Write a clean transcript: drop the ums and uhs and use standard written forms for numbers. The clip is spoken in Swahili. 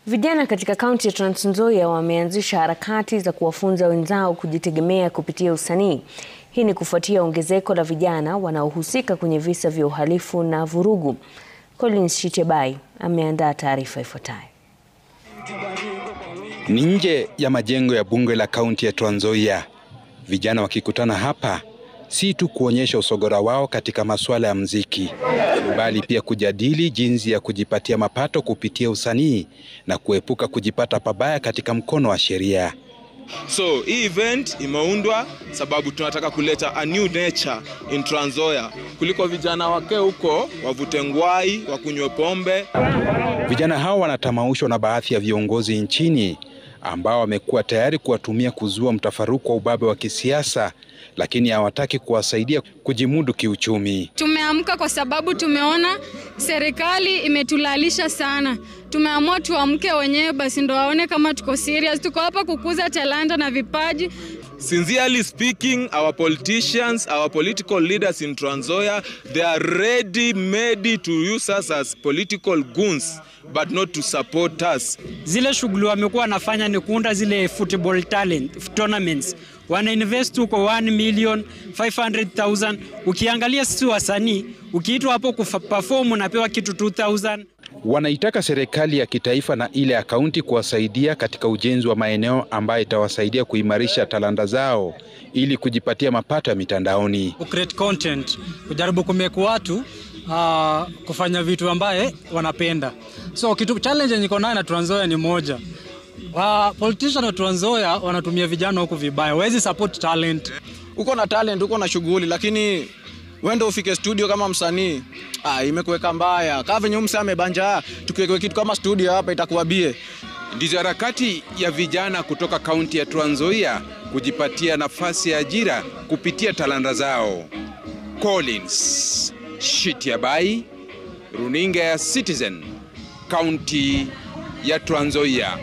Vijana katika kaunti ya Trans Nzoia wameanzisha harakati za kuwafunza wenzao kujitegemea kupitia usanii. Hii ni kufuatia ongezeko la vijana wanaohusika kwenye visa vya uhalifu na vurugu. Collins Shitebai ameandaa taarifa ifuatayo. Ni nje ya majengo ya bunge la kaunti ya Trans Nzoia. Vijana wakikutana hapa si tu kuonyesha usogora wao katika masuala ya muziki, bali pia kujadili jinsi ya kujipatia mapato kupitia usanii na kuepuka kujipata pabaya katika mkono wa sheria. So hii event imeundwa sababu tunataka kuleta a new nature in Trans Nzoia. Kuliko vijana wake huko wavute ngwai, wakunywe pombe. Vijana hao wanatamaushwa na baadhi ya viongozi nchini ambao wamekuwa tayari kuwatumia kuzua mtafaruku wa ubabe wa kisiasa, lakini hawataki kuwasaidia kujimudu kiuchumi. Tumeamka kwa sababu tumeona serikali imetulalisha sana. Tumeamua tuamke wenyewe basi ndo waone kama tuko serious. Tuko hapa kukuza talanta na vipaji. Sincerely speaking, our politicians, our political leaders in Trans Nzoia, they are ready to use us as political goons, but not to support us. Zile shughuli wamekuwa wanafanya ni kuunda zile football talent tournaments. Wana invest huko 1,500,000. Ukiangalia sisi wasanii, ukiitwa hapo kuperform unapewa kitu 2,000. Wanaitaka serikali ya kitaifa na ile ya kaunti kuwasaidia katika ujenzi wa maeneo ambayo itawasaidia kuimarisha talanta zao ili kujipatia mapato ya mitandaoni. Create content, kujaribu kumake watu kufanya vitu ambaye wanapenda. So kitu challenge niko nayo na Trans Nzoia ni moja. Politicians wa Trans Nzoia wanatumia vijana huko vibaya. Wezi support talent. Uko na talent, uko na shughuli, lakini wende ufike studio kama msanii, imekuweka mbaya. Kama venye msanii amebanja, tukiweka kitu kama studio hapa itakuwa bie. Ndizo harakati ya vijana kutoka kaunti ya Trans Nzoia kujipatia nafasi ya ajira kupitia talanta zao. Collins Shitebai, runinga ya Citizen, kaunti ya Trans Nzoia.